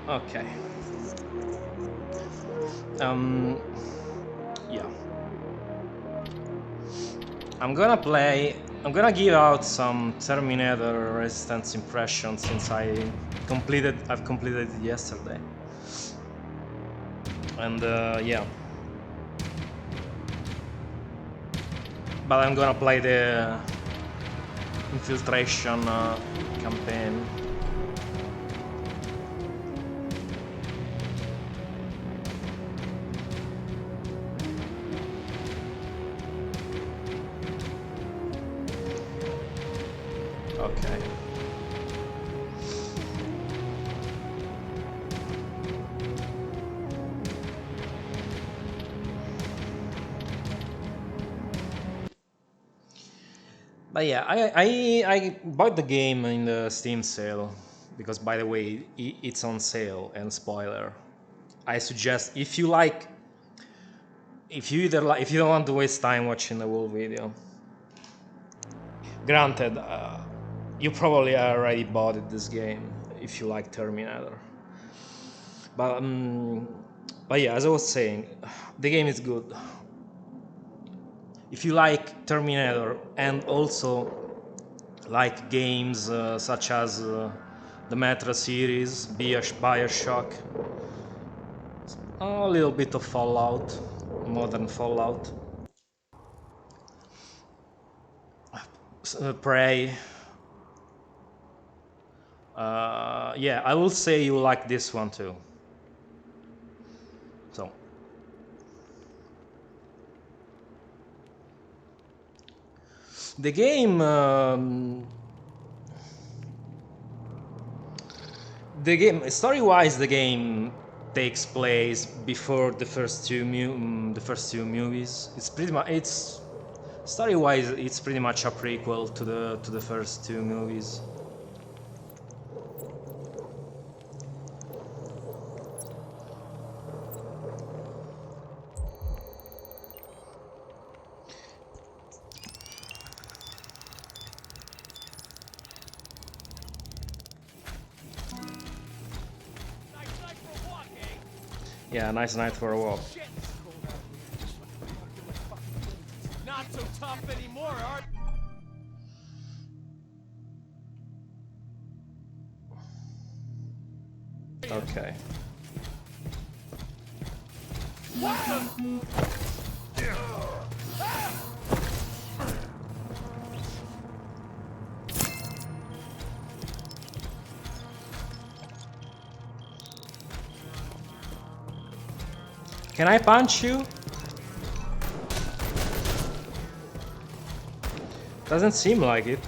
Okay. Yeah. I'm gonna give out some Terminator Resistance impressions since I've completed it yesterday. And yeah. But I'm gonna play the infiltration campaign. Okay. But yeah, I bought the game in the Steam sale because, by the way, it's on sale. And spoiler, I suggest if you like, if you don't want to waste time watching the whole video. Granted, you probably already bought this game if you like Terminator. But yeah, as I was saying, the game is good. If you like Terminator and also like games such as the Metro series, Bioshock, a little bit of Fallout, modern Fallout, Prey. Yeah, I will say you like this one too. So, the game, story-wise, the game takes place before the first two movies. It's pretty much story-wise, it's pretty much a prequel to the first two movies. Yeah, nice night for a walk. Not so tough anymore, are Okay. Can I punch you? Doesn't seem like it.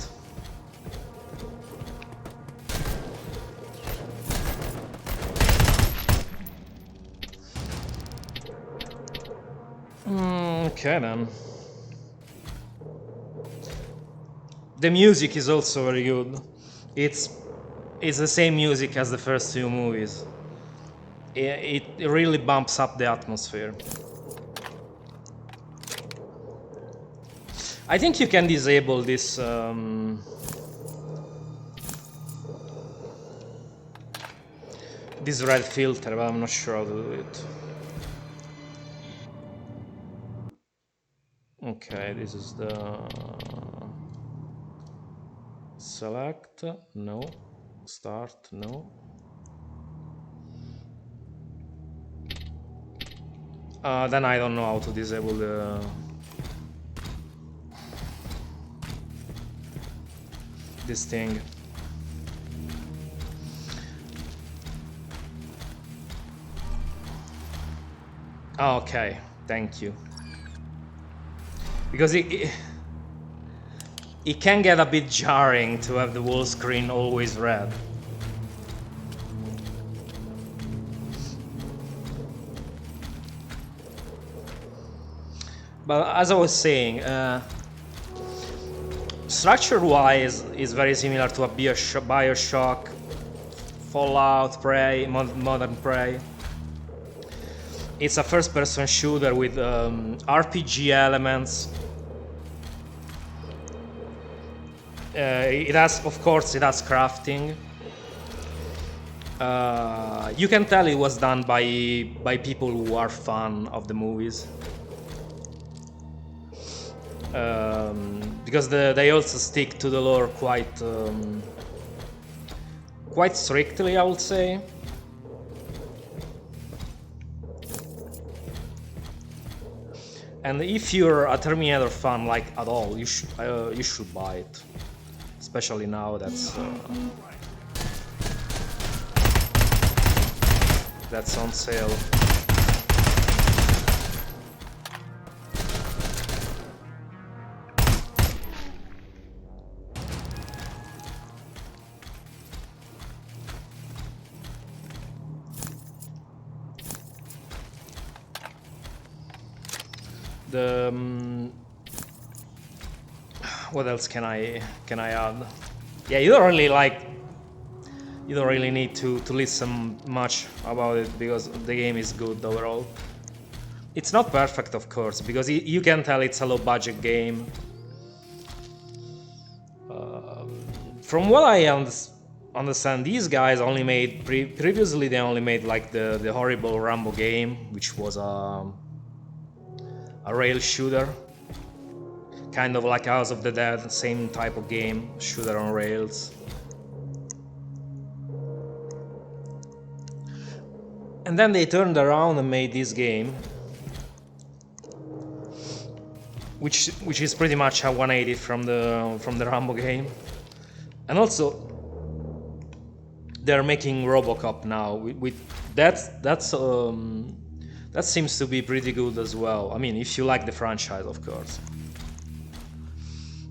Okay then. The music is also very good. It's the same music as the first two movies. It really bumps up the atmosphere. I think you can disable this this red filter, but I'm not sure how to do it. Okay, this is the select, no. Start, no. Then I don't know how to disable this thing. Okay, thank you. Because it can get a bit jarring to have the whole screen always red. But as I was saying, structure-wise is very similar to a Bioshock, Fallout, Prey, modern Prey. It's a first-person shooter with RPG elements. It has crafting. You can tell it was done by people who are fan of the movies, because they also stick to the lore quite strictly, I would say. And if you're a Terminator fan, like at all, you should buy it, especially now that's on sale. The what else can I add? Yeah, you don't really need to listen much about it because the game is good overall. It's not perfect, of course, because you can tell it's a low budget game. From what I understand, these guys only made previously they only made like the horrible Rambo game, which was a rail shooter, kind of like House of the Dead, same type of game, shooter on rails. And then they turned around and made this game, which is pretty much a 180 from the Rambo game. And also, they're making RoboCop now. With that seems to be pretty good as well. I mean, if you like the franchise, of course.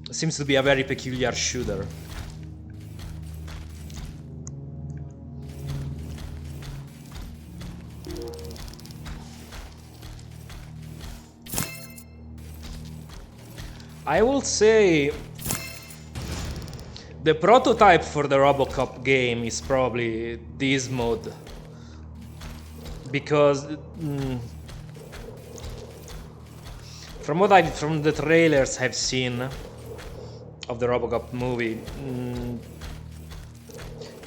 It seems to be a very peculiar shooter. I will say the prototype for the RoboCop game is probably this mode, because from the trailers I've seen of the RoboCop movie,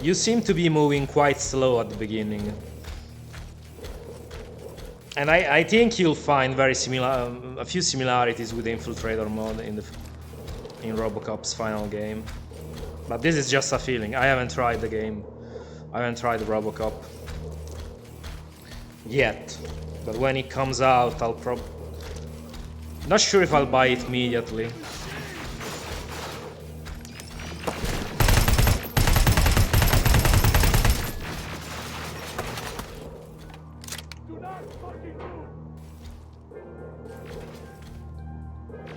you seem to be moving quite slow at the beginning. And I think you'll find a few similarities with the Infiltrator mode in RoboCop's final game. But this is just a feeling. I haven't tried the game. I haven't tried RoboCop yet. But when it comes out, not sure if I'll buy it immediately.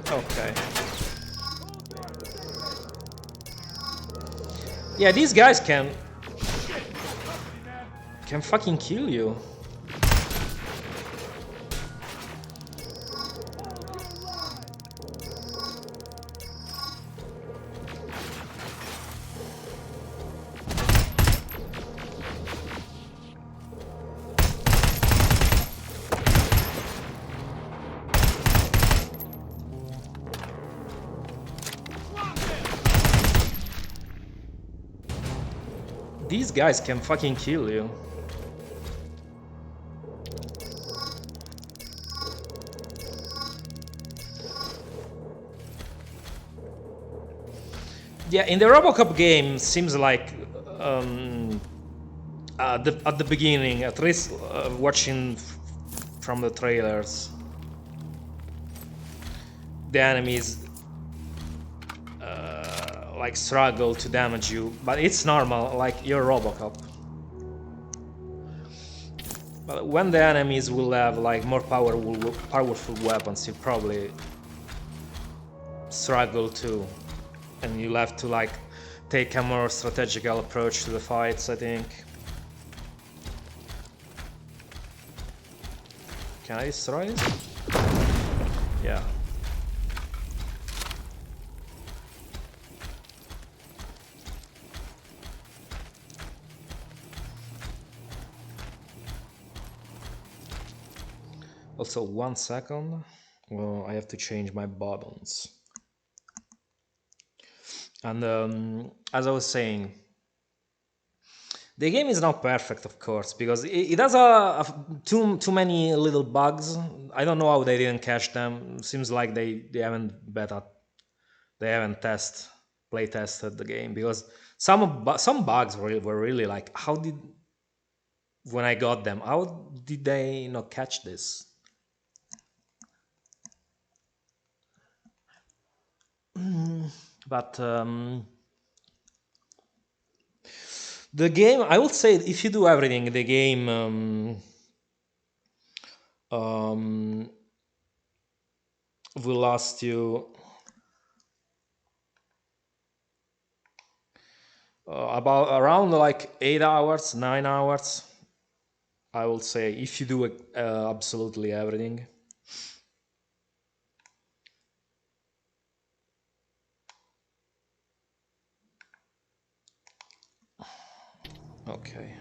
Okay. Yeah, these guys can fucking kill you. These guys can fucking kill you. Yeah, in the RoboCop game, seems like at the beginning, at least watching from the trailers, the enemies like struggle to damage you, but it's normal, like you're RoboCop. But when the enemies will have like more powerful weapons, you probably struggle too, and you'll have to like take a more strategical approach to the fights, I think. Can I destroy this? Yeah. Also, 1 second. Well, I have to change my buttons. And as I was saying, The game is not perfect, of course, because it has too many little bugs. I don't know how they didn't catch them. Seems like they haven't beta, they haven't play tested the game, because some bugs were really like, how did, when I got them, how did they not catch this? But the game, I would say, if you do everything, the game um, will last you about around like 8 hours, 9 hours. I would say, if you do absolutely everything. Okay.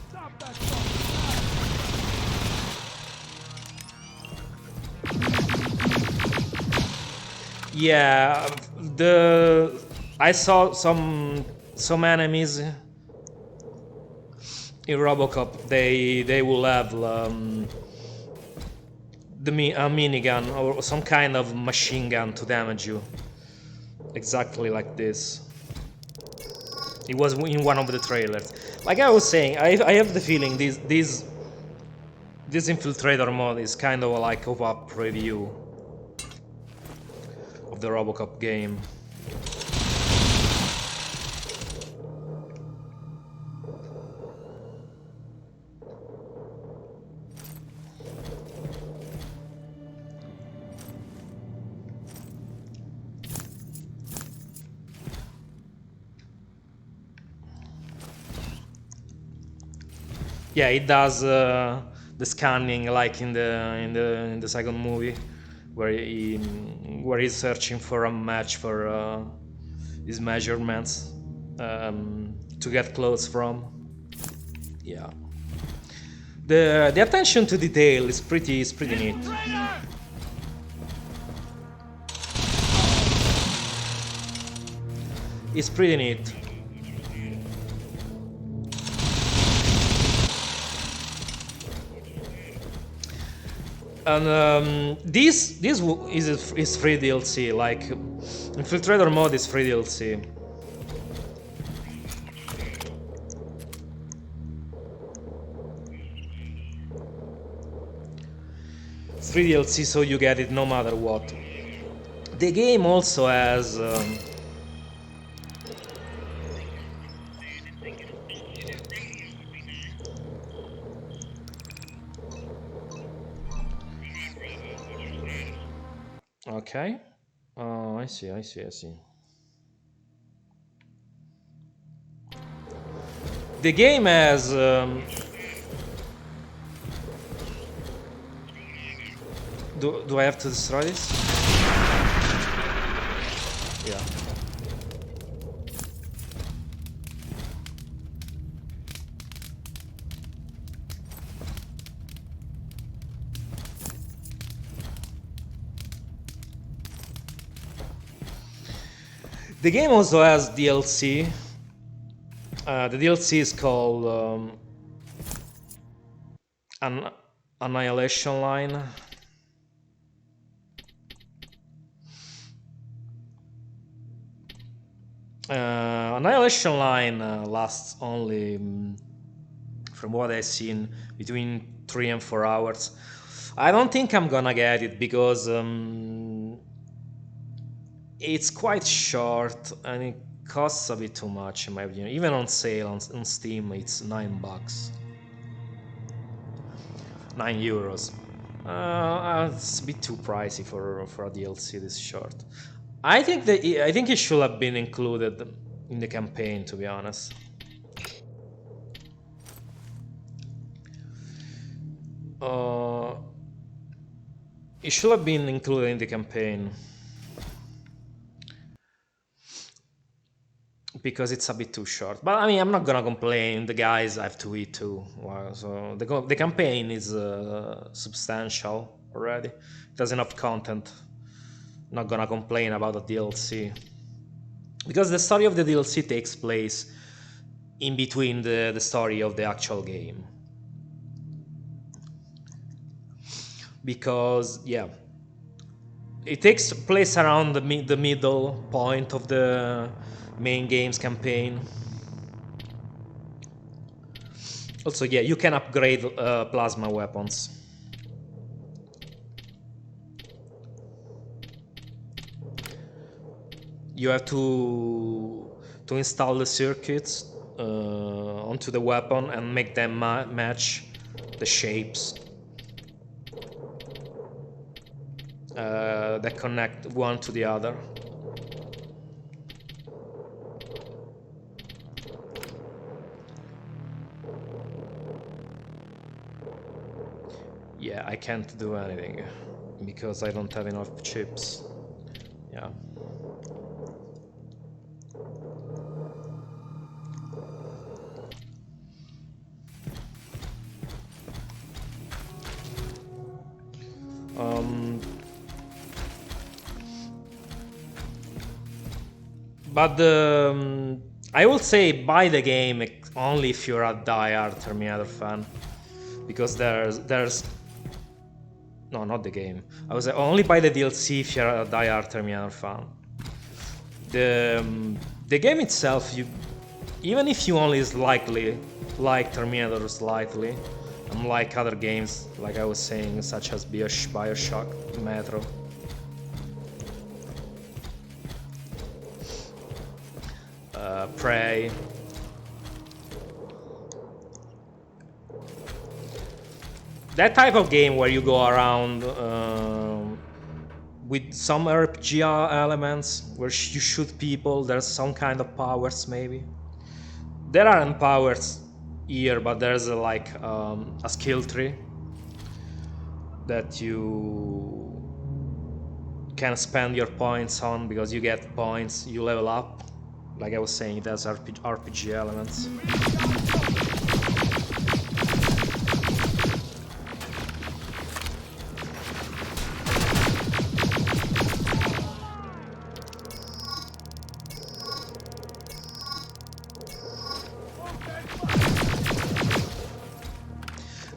Stop that fucking Yeah, the I saw some enemies in Robocop. They will have a minigun or some kind of machine gun to damage you, exactly like this. It was in one of the trailers. Like I was saying, I have the feeling this infiltrator mod is kind of like a pop preview of the Robocop game. Yeah, it does the scanning like in the second movie, where he's searching for a match for his measurements to get clothes from. Yeah, the attention to detail is pretty neat. infiltrator! It's pretty neat. And is free DLC. Like Infiltrator mode is free DLC. It's free DLC, so you get it no matter what. The game also has. Okay. I see. I see. I see. The game has. Do I have to destroy this? Yeah. The game also has DLC. The DLC is called Annihilation Line. Annihilation Line lasts only, from what I've seen, between 3 and 4 hours. I don't think I'm gonna get it because it's quite short and it costs a bit too much in my opinion. Even on sale on Steam, it's $9, €9. It's a bit too pricey for a DLC this short. I think it should have been included in the campaign, to be honest. Uh, It should have been included in the campaign because it's a bit too short. But I mean, I'm not gonna complain. The guys have to eat too. Well, so the campaign is substantial already. It has enough content. Not gonna complain about the DLC because the story of the DLC takes place in between the story of the actual game. Because yeah, it takes place around the middle point of the main game's campaign. Also, yeah, you can upgrade plasma weapons. You have to install the circuits onto the weapon and make them match the shapes that connect one to the other. Yeah, I can't do anything because I don't have enough chips. Yeah. But I will say buy the game only if you're a die-hard Terminator fan, because there's no, not the game. I was only buy the DLC if you're a die-hard Terminator fan. The game itself, you even if you only slightly like Terminator slightly, unlike other games like I was saying, such as Bioshock, Metro. Prey. That type of game where you go around with some RPG elements, where you shoot people, there's some kind of powers maybe. There aren't powers here, but there's a skill tree that you can spend your points on, because you get points, you level up. Like I was saying, it has RPG elements.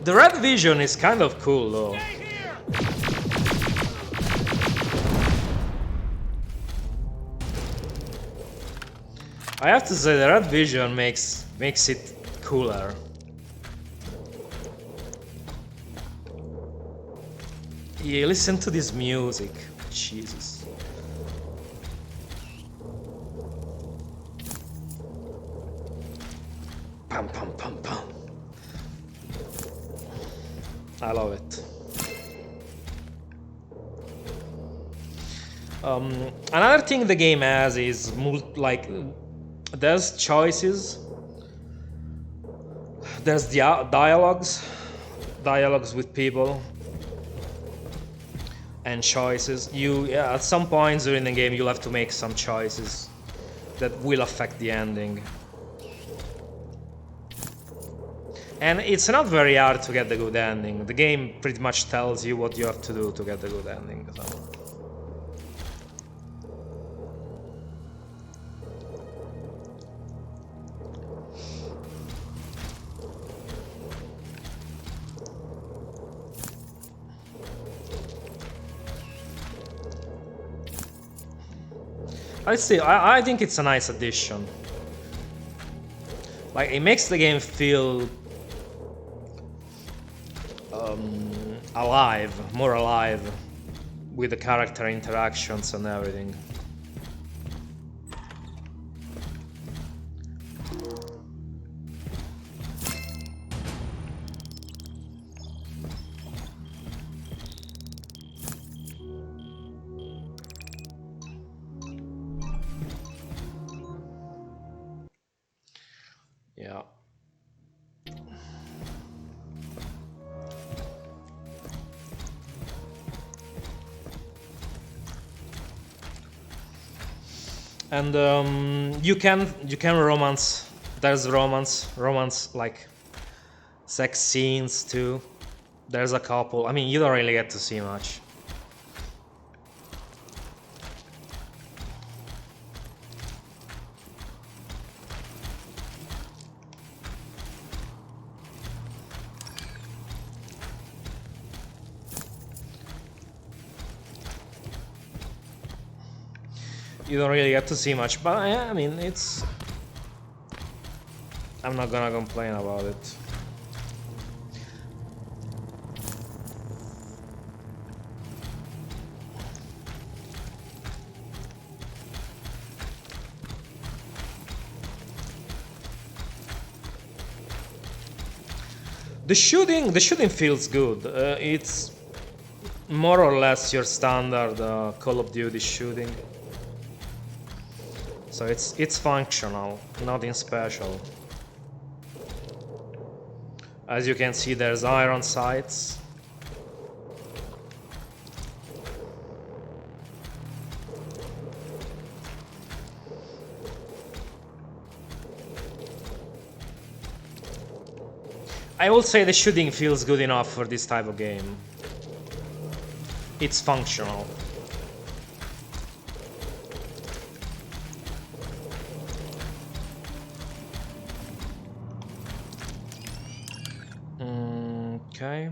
The red vision is kind of cool though. I have to say the red vision makes it cooler. Yeah, listen to this music. Jesus. Pam pam pam pam. I love it. Another thing the game has is there's choices. There's dialogues with people, and choices. At some points during the game you'll have to make some choices that will affect the ending. And it's not very hard to get the good ending. The game pretty much tells you what you have to do to get the good ending. So. I think it's a nice addition. Like, it makes the game feel more alive, with the character interactions and everything. Yeah. And you can romance. There's romance like sex scenes too. There's a couple. I mean, you don't really get to see much. You don't really get to see much, but I mean, it's... I'm not gonna complain about it. The shooting feels good. It's more or less your standard Call of Duty shooting. So it's functional, nothing special. As you can see, there's iron sights. I will say the shooting feels good enough for this type of game. It's functional. Okay.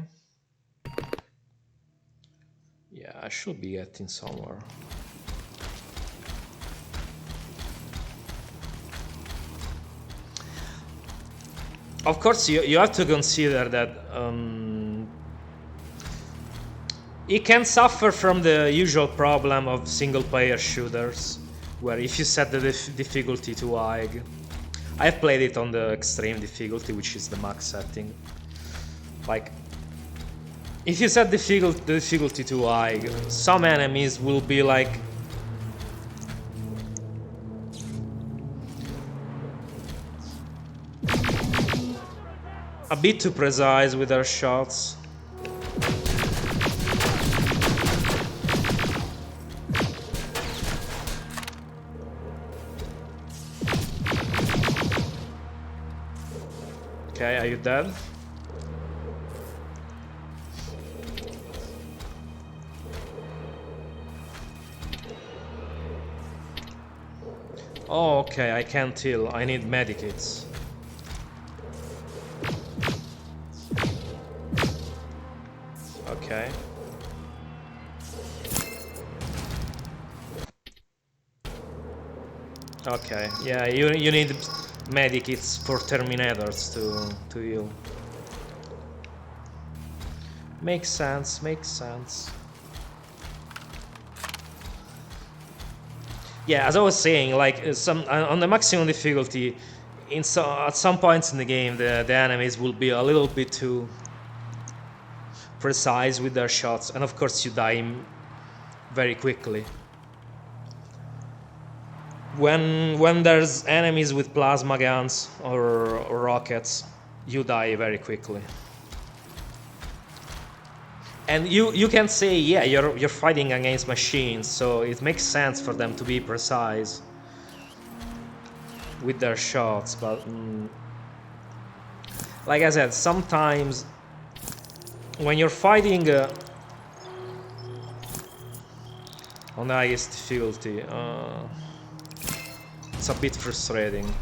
Yeah, I should be getting somewhere. Of course, you have to consider that it can suffer from the usual problem of single-player shooters, where if you set the difficulty too high, I've played it on the extreme difficulty, which is the max setting. Like, if you set the difficulty too high, some enemies will be like a bit too precise with their shots. Okay, are you dead? Oh, okay, I can't heal. I need medikits. Okay. Okay, yeah, you need medikits for Terminators to heal. Makes sense, makes sense. Yeah, as I was saying, like on the maximum difficulty, at some points in the game, the enemies will be a little bit too precise with their shots, and of course you die very quickly. When there's enemies with plasma guns or rockets, you die very quickly. And you can say, yeah, you're fighting against machines, so it makes sense for them to be precise with their shots, but like I said, sometimes when you're fighting on the highest difficulty, it's a bit frustrating.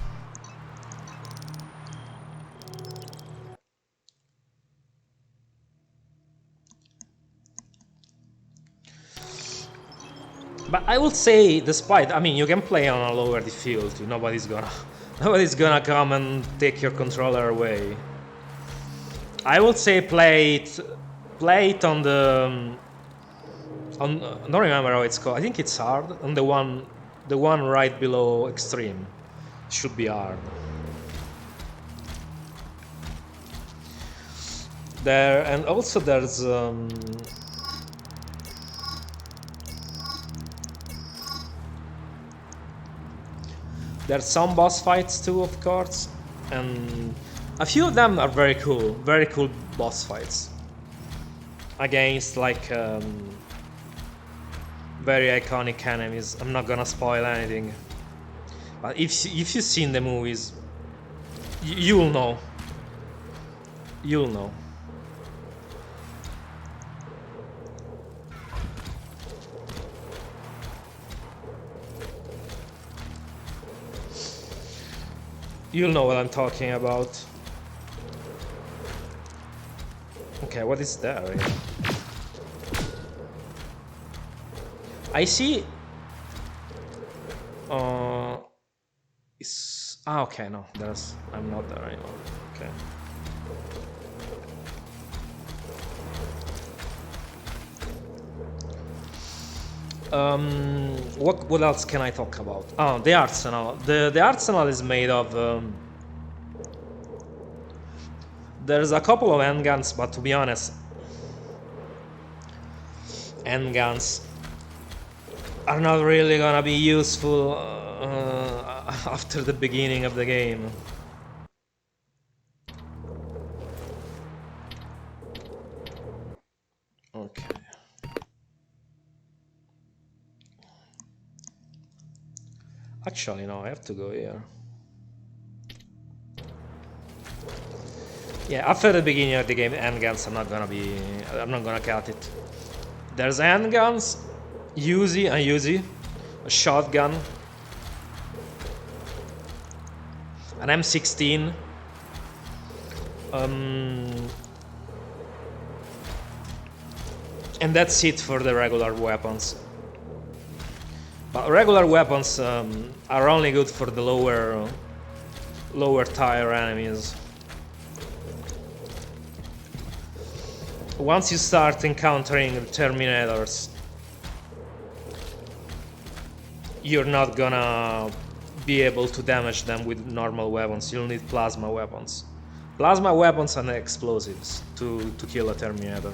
But I would say, despite, I mean, you can play on a lower difficulty. Nobody's gonna come and take your controller away. I would say play it on the I don't remember how it's called. I think it's hard. On the one right below extreme should be hard. There, and also there's some boss fights too, of course, and a few of them are very cool boss fights against like very iconic enemies. I'm not gonna spoil anything. But if you've seen the movies, you'll know. You'll know. You'll know what I'm talking about. Okay, what is there? Yeah. I see. Okay, no, there's. I'm not there anymore. Okay. What else can I talk about? Oh, the arsenal. The arsenal is made of. There's a couple of handguns, but to be honest, handguns are not really gonna be useful after the beginning of the game. Okay. Actually, no, I have to go here. Yeah, after the beginning of the game, handguns are not gonna be. I'm not gonna cut it. There's handguns, Uzi and Uzi, a shotgun, an M16. And that's it for the regular weapons. But regular weapons are only good for the lower tier enemies. Once you start encountering Terminators, you're not gonna be able to damage them with normal weapons. You'll need plasma weapons. Plasma weapons and explosives to kill a Terminator.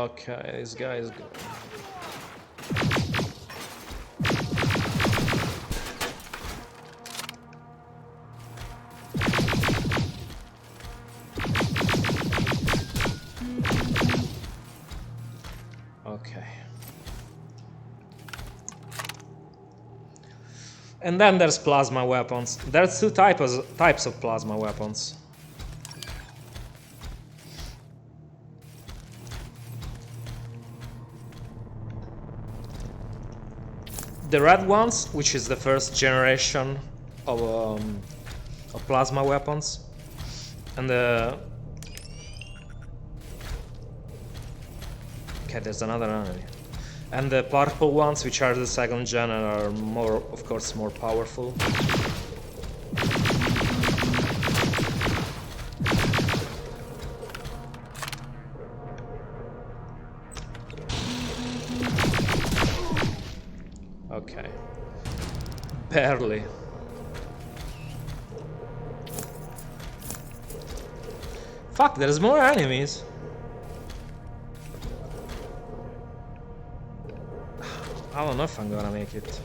Okay, this guy is good. Okay. And then there's plasma weapons. There's two types of plasma weapons. The red ones, which is the first generation of plasma weapons, and the okay, there's another enemy, and the purple ones, which are the second gen, and are more, of course, more powerful. Okay. Barely. Fuck, there's more enemies. I don't know if I'm gonna make it.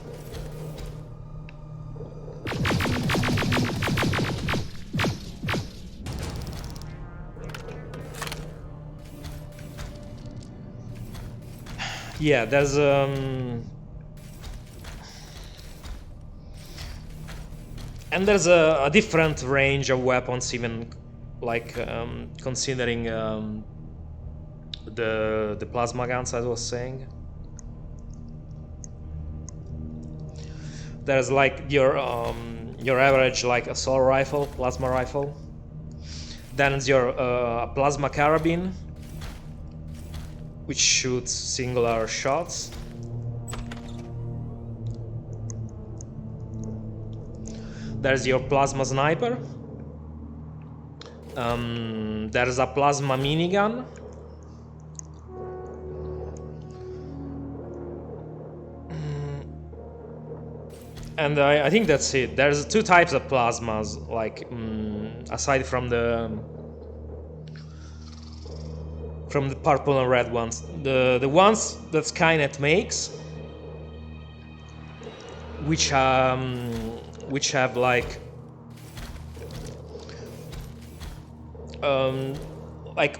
Yeah, there's and there's a different range of weapons, even like considering the plasma guns I was saying. There's like your average like assault rifle, plasma rifle. Then it's your plasma carabine, which shoots singular shots. There's your plasma sniper. There's a plasma minigun. And I think that's it. There's two types of plasmas, like aside from the purple and red ones. The ones that Skynet makes, which have like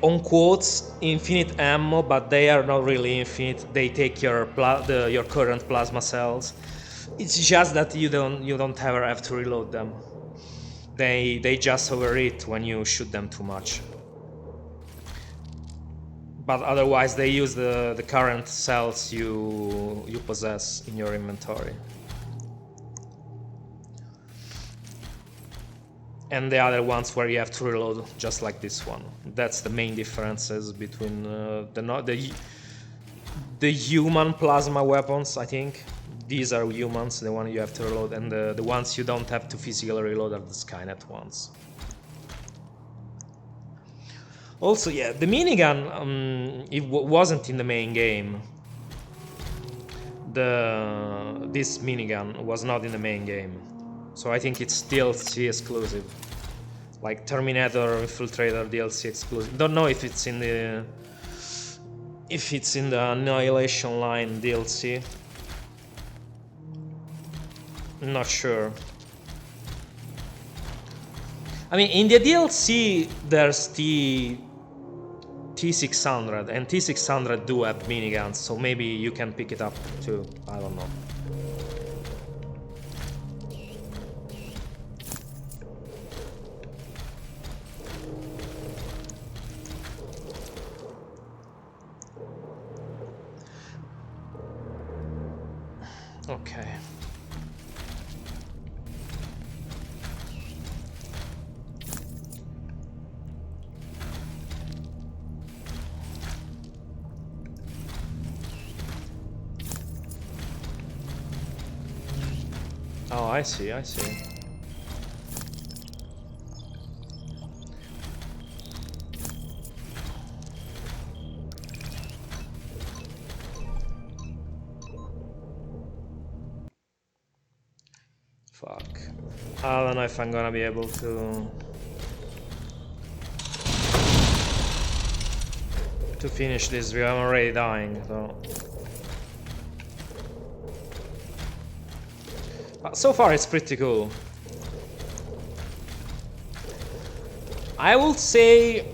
on quotes infinite ammo, but they are not really infinite. They take your current plasma cells. It's just that you don't ever have to reload them. They just overheat when you shoot them too much. But otherwise they use the current cells you possess in your inventory. And the other ones where you have to reload, just like this one. That's the main differences between the human plasma weapons, I think. These are humans, the one you have to reload, and the ones you don't have to physically reload are the Skynet ones. Also, yeah, the minigun, it wasn't in the main game. This minigun was not in the main game. So I think it's DLC exclusive. Like Terminator Infiltrator DLC exclusive. Don't know if it's in the Annihilation Line DLC. Not sure. I mean, in the DLC there's T600, and T600 do have miniguns, so maybe you can pick it up too. I don't know. Okay. Oh, I see. Fuck. I don't know if I'm gonna be able to finish this. I'm already dying, so. But so far it's pretty cool. I will say.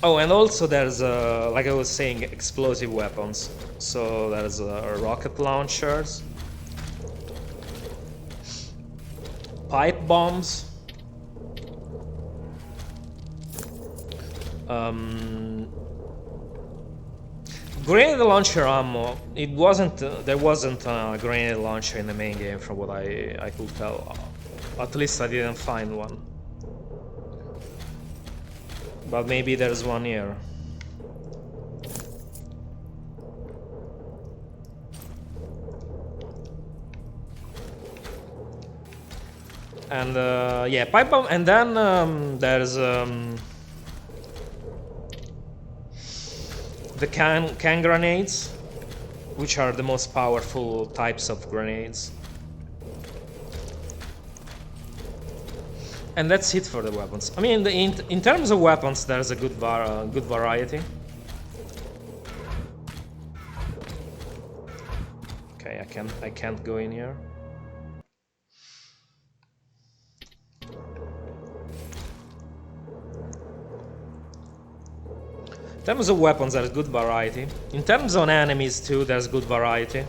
Oh, and also there's like I was saying, explosive weapons. So there's rocket launchers, pipe bombs, grenade launcher ammo. It wasn't there wasn't a grenade launcher in the main game, from what I could tell. At least I didn't find one. But maybe there's one here. And yeah, pipe bomb, and then there's the can grenades, which are the most powerful types of grenades. And that's it for the weapons. I mean, in terms of weapons, there's a good variety. Okay, I can't go in here. In terms of weapons, there's good variety. In terms of enemies too, there's good variety.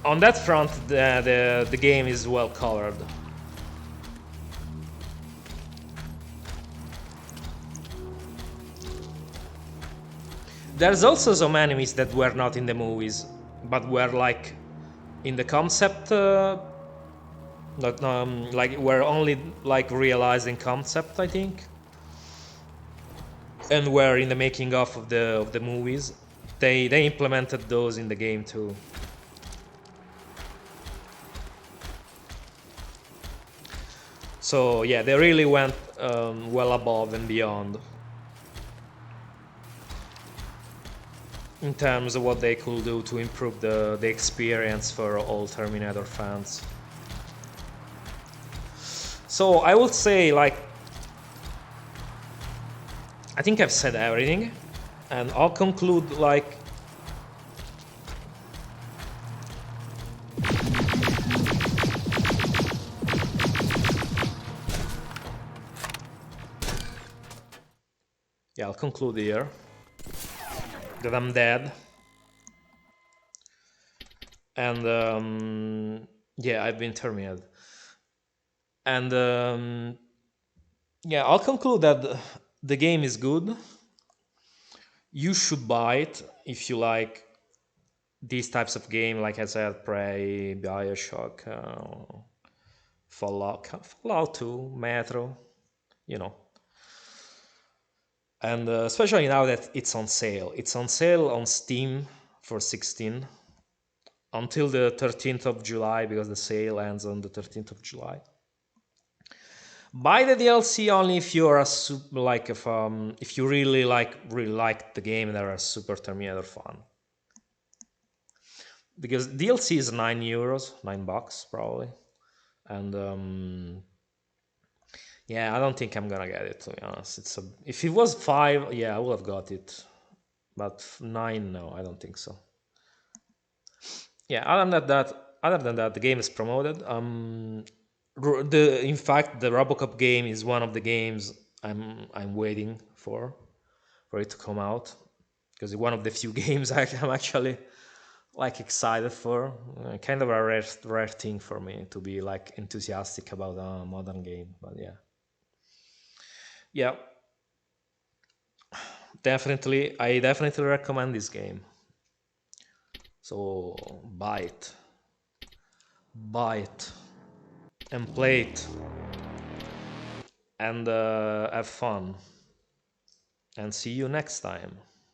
On that front, the game is well colored. There's also some enemies that were not in the movies, but were like in the concept, not like were only like realized in concept, I think, and were in the making of the movies. They implemented those in the game too. So yeah, they really went well above and beyond in terms of what they could do to improve the experience for all Terminator fans. So I would say, like, I think I've said everything, and I'll conclude like yeah, I'll conclude here that I'm dead, and yeah, I've been terminated, and yeah, I'll conclude that the game is good. You should buy it if you like these types of game, like I said, Prey, Bioshock, Fallout 2, Metro, you know. And especially now that it's on sale. It's on sale on Steam for 16 until the 13th of July, because the sale ends on the 13th of July. Buy the DLC only if you're if you really like the game and are a Super Terminator fan. Because DLC is €9, $9 probably, and yeah, I don't think I'm gonna get it, to be honest. If it was 5, yeah, I would have got it, but 9, no, I don't think so. Yeah, other than that, the game is promoted. In fact, the RoboCop game is one of the games I'm waiting for it to come out, because it's one of the few games I'm actually like excited for. Kind of a rare thing for me to be like enthusiastic about a modern game, but yeah, yeah, I definitely recommend this game. So buy it, and play it, and have fun, and see you next time.